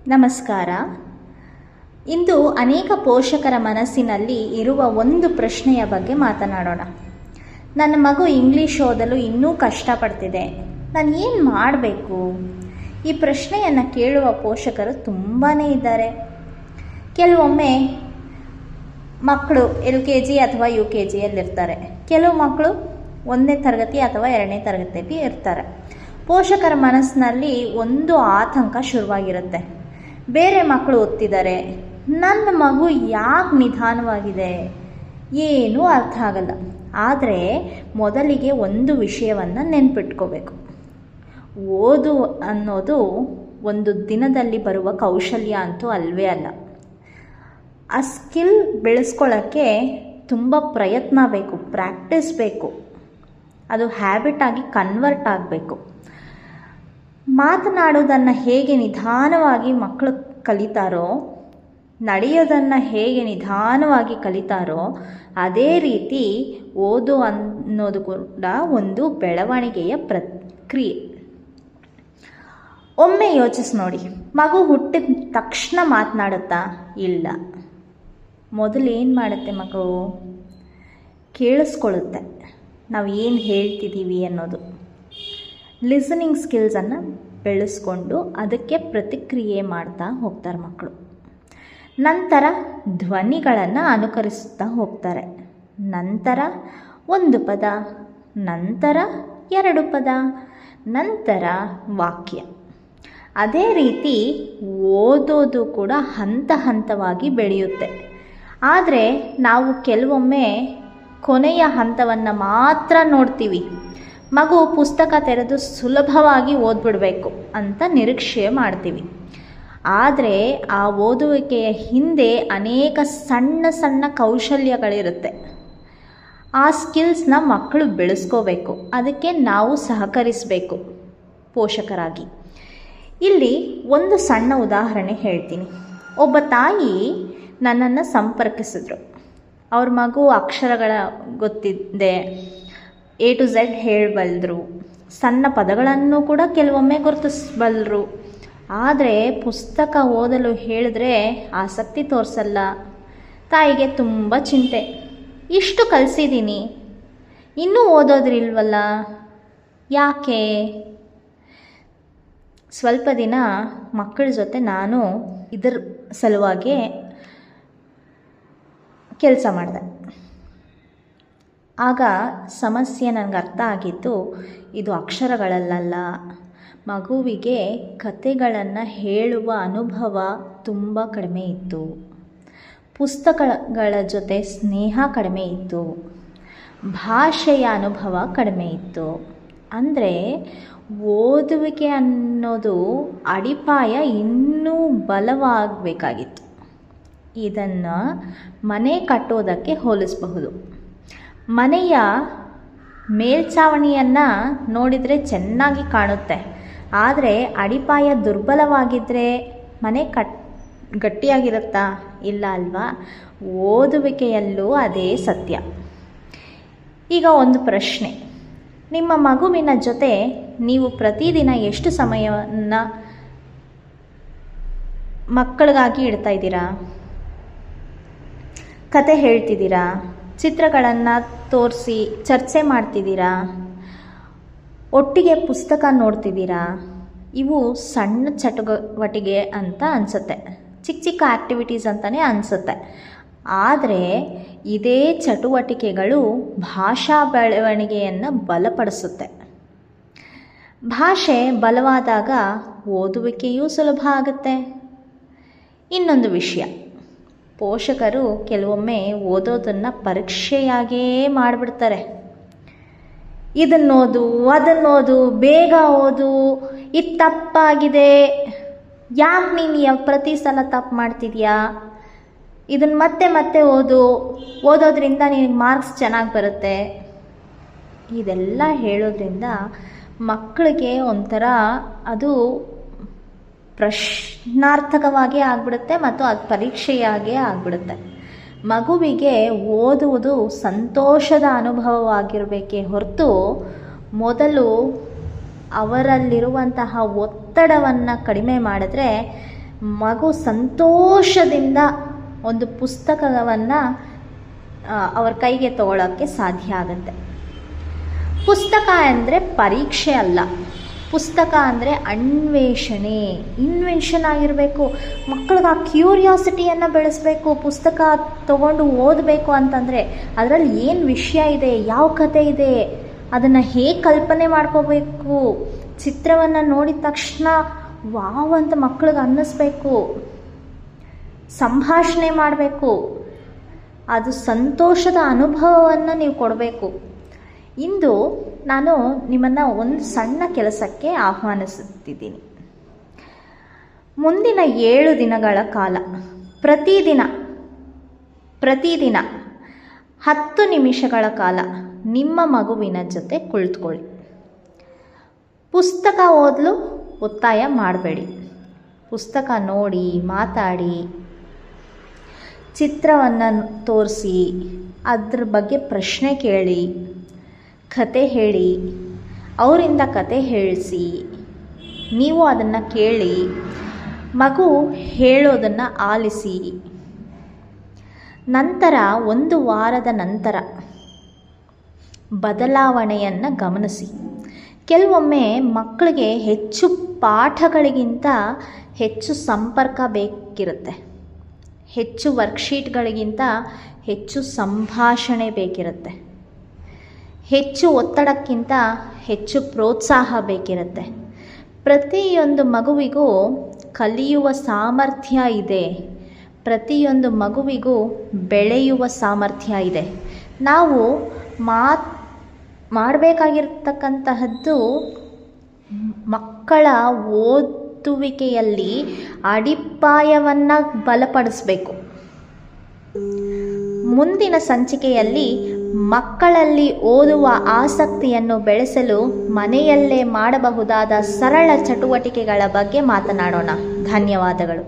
ನಮಸ್ಕಾರ. ಇಂದು ಅನೇಕ ಪೋಷಕರ ಮನಸ್ಸಿನಲ್ಲಿ ಇರುವ ಒಂದು ಪ್ರಶ್ನೆಯ ಬಗ್ಗೆ ಮಾತನಾಡೋಣ. ನನ್ನ ಮಗು ಇಂಗ್ಲೀಷ್ ಓದಲು ಇನ್ನೂ ಕಷ್ಟಪಡ್ತಿದೆ, ನಾನು ಏನು ಮಾಡಬೇಕು? ಈ ಪ್ರಶ್ನೆಯನ್ನು ಕೇಳುವ ಪೋಷಕರು ತುಂಬಾ ಇದ್ದಾರೆ. ಕೆಲವೊಮ್ಮೆ ಮಕ್ಕಳು LKG ಅಥವಾ UKGಯಲ್ಲಿರ್ತಾರೆ, ಕೆಲವು ಮಕ್ಕಳು 1ನೇ ತರಗತಿ ಅಥವಾ 2ನೇ ತರಗತಿಯಲ್ಲಿ ಇರ್ತಾರೆ. ಪೋಷಕರ ಮನಸ್ಸಿನಲ್ಲಿ ಒಂದು ಆತಂಕ ಶುರುವಾಗಿರುತ್ತೆ. ಬೇರೆ ಮಕ್ಕಳು ಓದ್ತಿದ್ದಾರೆ, ನನ್ನ ಮಗು ಯಾಕೆ ನಿಧಾನವಾಗಿದೆ, ಏನೂ ಅರ್ಥ ಆಗಲ್ಲ. ಆದರೆ ಮೊದಲಿಗೆ ಒಂದು ವಿಷಯವನ್ನು ನೆನ್ಪಿಟ್ಕೋಬೇಕು. ಓದು ಅನ್ನೋದು ಒಂದು ದಿನದಲ್ಲಿ ಬರುವ ಕೌಶಲ್ಯ ಅಂತೂ ಅಲ್ವೇ ಅಲ್ಲ. ಆ ಸ್ಕಿಲ್ ಬೆಳೆಸ್ಕೊಳ್ಳೋಕ್ಕೆ ತುಂಬ ಪ್ರಯತ್ನ ಬೇಕು, ಪ್ರಾಕ್ಟೀಸ್ ಬೇಕು, ಅದು ಹ್ಯಾಬಿಟ್ ಆಗಿ ಕನ್ವರ್ಟ್ ಆಗಬೇಕು. ಮಾತನಾಡೋದನ್ನು ಹೇಗೆ ನಿಧಾನವಾಗಿ ಮಕ್ಕಳು ಕಲಿತಾರೋ, ನಡೆಯೋದನ್ನು ಹೇಗೆ ನಿಧಾನವಾಗಿ ಕಲಿತಾರೋ, ಅದೇ ರೀತಿ ಓದು ಅನ್ನೋದು ಕೂಡ ಒಂದು ಬೆಳವಣಿಗೆಯ ಪ್ರಕ್ರಿಯೆ. ಒಮ್ಮೆ ಯೋಚಿಸಿ ನೋಡಿ, ಮಗು ಹುಟ್ಟಿದ ತಕ್ಷಣ ಮಾತನಾಡುತ್ತಾ? ಇಲ್ಲ. ಮೊದಲು ಏನು ಮಾಡುತ್ತೆ ಮಗು? ಕೇಳಿಸ್ಕೊಳ್ಳುತ್ತೆ ನಾವು ಏನು ಹೇಳ್ತಿದ್ದೀವಿ ಅನ್ನೋದು. ಲಿಸನಿಂಗ್ ಸ್ಕಿಲ್ಸನ್ನು ಬೆಳೆಸ್ಕೊಂಡು ಅದಕ್ಕೆ ಪ್ರತಿಕ್ರಿಯೆ ಮಾಡ್ತಾ ಹೋಗ್ತಾರೆ ಮಕ್ಕಳು. ನಂತರ ಧ್ವನಿಗಳನ್ನು ಅನುಕರಿಸುತ್ತಾ ಹೋಗ್ತಾರೆ. ನಂತರ 1 ಪದ, ನಂತರ 2 ಪದ, ನಂತರ ವಾಕ್ಯ. ಅದೇ ರೀತಿ ಓದೋದು ಕೂಡ ಹಂತ ಹಂತವಾಗಿ ಬೆಳೆಯುತ್ತೆ. ಆದರೆ ನಾವು ಕೆಲವೊಮ್ಮೆ ಕೊನೆಯ ಹಂತವನ್ನು ಮಾತ್ರ ನೋಡ್ತೀವಿ. ಮಗು ಪುಸ್ತಕ ತೆರೆದು ಸುಲಭವಾಗಿ ಓದ್ಬಿಡಬೇಕು ಅಂತ ನಿರೀಕ್ಷೆ ಮಾಡ್ತೀವಿ. ಆದರೆ ಆ ಓದುವಿಕೆಯ ಹಿಂದೆ ಅನೇಕ ಸಣ್ಣ ಸಣ್ಣ ಕೌಶಲ್ಯಗಳಿರುತ್ತೆ. ಆ ಸ್ಕಿಲ್ಸ್ನ ಮಕ್ಕಳು ಬೆಳೆಸ್ಕೋಬೇಕು. ಅದಕ್ಕೆ ನಾವು ಸಹಕರಿಸಬೇಕು ಪೋಷಕರಾಗಿ. ಇಲ್ಲಿ ಒಂದು ಸಣ್ಣ ಉದಾಹರಣೆ ಹೇಳ್ತೀನಿ. ಒಬ್ಬ ತಾಯಿ ನನ್ನನ್ನು ಸಂಪರ್ಕಿಸಿದ್ರು. ಅವ್ರ ಮಗು ಅಕ್ಷರಗಳ ಗೊತ್ತಿದೆ, A to Z ಹೇಳಬಲ್ಲರು, ಸಣ್ಣ ಪದಗಳನ್ನು ಕೂಡ ಕೆಲವೊಮ್ಮೆ ಗುರುತಿಸಬಲ್ಲರು. ಆದರೆ ಪುಸ್ತಕ ಓದಲು ಹೇಳಿದ್ರೆ ಆಸಕ್ತಿ ತೋರಿಸಲ್ಲ. ತಾಯಿಗೆ ತುಂಬ ಚಿಂತೆ. ಇಷ್ಟು ಕಲಿಸಿದ್ದೀನಿ, ಇನ್ನೂ ಓದೋದ್ರಿಲ್ವಲ್ಲ, ಯಾಕೆ? ಸ್ವಲ್ಪ ದಿನ ಮಕ್ಕಳ ಜೊತೆ ನಾನು ಇದರ ಸಲುವಾಗಿ ಕೆಲಸ ಮಾಡಿದೆ. ಆಗ ಸಮಸ್ಯೆ ನನಗೆ ಅರ್ಥ ಆಗಿತ್ತು. ಇದು ಅಕ್ಷರಗಳಲ್ಲ, ಮಗುವಿಗೆ ಕತೆಗಳನ್ನು ಹೇಳುವ ಅನುಭವ ತುಂಬ ಕಡಿಮೆ ಇತ್ತು, ಪುಸ್ತಕಗಳ ಜೊತೆ ಸ್ನೇಹ ಕಡಿಮೆ ಇತ್ತು, ಭಾಷೆಯ ಅನುಭವ ಕಡಿಮೆ ಇತ್ತು. ಅಂದರೆ ಓದುವಿಕೆ ಅನ್ನೋದು ಅಡಿಪಾಯ ಇನ್ನೂ ಬಲವಾಗಬೇಕಾಗಿತ್ತು. ಇದನ್ನು ಮನೆ ಕಟ್ಟೋದಕ್ಕೆ ಹೋಲಿಸಬಹುದು. ಮನೆಯ ಮೇಲ್ಛಾವಣಿಯನ್ನು ನೋಡಿದರೆ ಚೆನ್ನಾಗಿ ಕಾಣುತ್ತೆ, ಆದರೆ ಅಡಿಪಾಯ ದುರ್ಬಲವಾಗಿದ್ದರೆ ಮನೆ ಗಟ್ಟಿಯಾಗಿರುತ್ತಾ? ಇಲ್ಲ ಅಲ್ವಾ? ಓದುವಿಕೆಯಲ್ಲೂ ಅದೇ ಸತ್ಯ. ಈಗ ಒಂದು ಪ್ರಶ್ನೆ, ನಿಮ್ಮ ಮಗುವಿನ ಜೊತೆ ನೀವು ಪ್ರತಿದಿನ ಎಷ್ಟು ಸಮಯವನ್ನು ಮಕ್ಕಳಿಗಾಗಿ ಇಡ್ತಾ ಇದ್ದೀರಾ? ಕತೆ ಹೇಳ್ತಿದ್ದೀರಾ? ಚಿತ್ರಗಳನ್ನು ತೋರಿಸಿ ಚರ್ಚೆ ಮಾಡ್ತಿದ್ದೀರಾ? ಒಟ್ಟಿಗೆ ಪುಸ್ತಕ ನೋಡ್ತಿದ್ದೀರಾ? ಇವು ಸಣ್ಣ ಚಟುವಟಿಕೆ ಅಂತ ಅನಿಸುತ್ತೆ, ಚಿಕ್ಕ ಚಿಕ್ಕ ಆ್ಯಕ್ಟಿವಿಟೀಸ್ ಅಂತಲೇ ಅನಿಸುತ್ತೆ. ಆದರೆ ಇದೇ ಚಟುವಟಿಕೆಗಳು ಭಾಷಾ ಬೆಳವಣಿಗೆಯನ್ನು ಬಲಪಡಿಸುತ್ತೆ. ಭಾಷೆ ಬಲವಾದಾಗ ಓದುವಿಕೆಯೂ ಸುಲಭ ಆಗುತ್ತೆ. ಇನ್ನೊಂದು ವಿಷಯ, ಪೋಷಕರು ಕೆಲವೊಮ್ಮೆ ಓದೋದನ್ನು ಪರೀಕ್ಷೆಯಾಗೇ ಮಾಡಿಬಿಡ್ತಾರೆ. ಇದನ್ನೋದು, ಅದನ್ನೋದು, ಬೇಗ ಓದು, ಇದು ತಪ್ಪಾಗಿದೆ, ಯಾಕೆ ನೀನು ಪ್ರತಿ ಸಲ ತಪ್ಪು ಮಾಡ್ತಿದ್ಯಾ, ಇದನ್ನು ಮತ್ತೆ ಮತ್ತೆ ಓದೋದ್ರಿಂದ ನಿನಗೆ ಮಾರ್ಕ್ಸ್ ಚೆನ್ನಾಗಿ ಬರುತ್ತೆ. ಇದೆಲ್ಲ ಹೇಳೋದ್ರಿಂದ ಮಕ್ಕಳಿಗೆ ಒಂಥರ ಅದು ಪ್ರಶ್ನಾರ್ಥಕವಾಗಿ ಆಗಿಬಿಡುತ್ತೆ ಮತ್ತು ಅದು ಪರೀಕ್ಷೆಯಾಗೇ ಆಗಿಬಿಡುತ್ತೆ. ಮಗುವಿಗೆ ಓದುವುದು ಸಂತೋಷದ ಅನುಭವವಾಗಿರಬೇಕೇ ಹೊರತು ಮೊದಲು ಅವರಲ್ಲಿರುವಂತಹ ಒತ್ತಡವನ್ನು ಕಡಿಮೆ ಮಾಡಿದ್ರೆ ಮಗು ಸಂತೋಷದಿಂದ ಒಂದು ಪುಸ್ತಕವನ್ನು ಅವ್ರ ಕೈಗೆ ತಗೊಳ್ಳೋಕ್ಕೆ ಸಾಧ್ಯ ಆಗುತ್ತೆ. ಪುಸ್ತಕ ಅಂದರೆ ಪರೀಕ್ಷೆ ಅಲ್ಲ, ಪುಸ್ತಕ ಅಂದರೆ ಅನ್ವೇಷಣೆ, ಇನ್ವೆನ್ಷನ್ ಆಗಿರಬೇಕು. ಮಕ್ಕಳಿಗೆ ಆ ಕ್ಯೂರಿಯಾಸಿಟಿಯನ್ನು ಬೆಳೆಸಬೇಕು. ಪುಸ್ತಕ ತಗೊಂಡು ಓದಬೇಕು ಅಂತಂದರೆ ಅದರಲ್ಲಿ ಏನು ವಿಷಯ ಇದೆ, ಯಾವ ಕತೆ ಇದೆ, ಅದನ್ನು ಹೇಗೆ ಕಲ್ಪನೆ ಮಾಡ್ಕೋಬೇಕು, ಚಿತ್ರವನ್ನು ನೋಡಿದ ತಕ್ಷಣ ವಾವ್ ಅಂತ ಮಕ್ಕಳಿಗೆ ಅನ್ನಿಸ್ಬೇಕು, ಸಂಭಾಷಣೆ ಮಾಡಬೇಕು, ಅದು ಸಂತೋಷದ ಅನುಭವವನ್ನು ನೀವು ಕೊಡಬೇಕು. ಇಂದು ನಾನು ನಿಮ್ಮನ್ನು ಒಂದು ಸಣ್ಣ ಕೆಲಸಕ್ಕೆ ಆಹ್ವಾನಿಸುತ್ತಿದ್ದೀನಿ. ಮುಂದಿನ 7 ದಿನಗಳ ಕಾಲ ಪ್ರತಿದಿನ 10 ನಿಮಿಷಗಳ ಕಾಲ ನಿಮ್ಮ ಮಗುವಿನ ಜೊತೆ ಕುಳಿತುಕೊಳ್ಳಿ. ಪುಸ್ತಕ ಓದಲು ಒತ್ತಾಯ ಮಾಡಬೇಡಿ. ಪುಸ್ತಕ ನೋಡಿ, ಮಾತಾಡಿ, ಚಿತ್ರವನ್ನು ತೋರಿಸಿ, ಅದ್ರ ಬಗ್ಗೆ ಪ್ರಶ್ನೆ ಕೇಳಿ, ಕತೆ ಹೇಳಿ, ಅವರಿಂದ ಕತೆ ಹೇಳಿಸಿ, ನೀವು ಅದನ್ನು ಕೇಳಿ, ಮಗು ಹೇಳೋದನ್ನು ಆಲಿಸಿ. ನಂತರ 1 ವಾರದ ನಂತರ ಬದಲಾವಣೆಯನ್ನು ಗಮನಿಸಿ. ಕೆಲವೊಮ್ಮೆ ಮಕ್ಕಳಿಗೆ ಹೆಚ್ಚು ಪಾಠಗಳಿಗಿಂತ ಹೆಚ್ಚು ಸಂಪರ್ಕ ಬೇಕಿರುತ್ತೆ, ಹೆಚ್ಚು ವರ್ಕ್ಶೀಟ್ಗಳಿಗಿಂತ ಹೆಚ್ಚು ಸಂಭಾಷಣೆ ಬೇಕಿರುತ್ತೆ, ಹೆಚ್ಚು ಒತ್ತಡಕ್ಕಿಂತ ಹೆಚ್ಚು ಪ್ರೋತ್ಸಾಹ ಬೇಕಿರುತ್ತೆ. ಪ್ರತಿಯೊಂದು ಮಗುವಿಗೂ ಕಲಿಯುವ ಸಾಮರ್ಥ್ಯ ಇದೆ, ಪ್ರತಿಯೊಂದು ಮಗುವಿಗೂ ಬೆಳೆಯುವ ಸಾಮರ್ಥ್ಯ ಇದೆ. ನಾವು ಮಾಡಬೇಕಾಗಿರ್ತಕ್ಕಂತಹದ್ದು ಮಕ್ಕಳ ಓದುವಿಕೆಯಲ್ಲಿ ಅಡಿಪಾಯವನ್ನು ಬಲಪಡಿಸಬೇಕು. ಮುಂದಿನ ಸಂಚಿಕೆಯಲ್ಲಿ ಮಕ್ಕಳಲ್ಲಿ ಓದುವ ಆಸಕ್ತಿಯನ್ನು ಬೆಳೆಸಲು ಮನೆಯಲ್ಲೇ ಮಾಡಬಹುದಾದ ಸರಳ ಚಟುವಟಿಕೆಗಳ ಬಗ್ಗೆ ಮಾತನಾಡೋಣ. ಧನ್ಯವಾದಗಳು.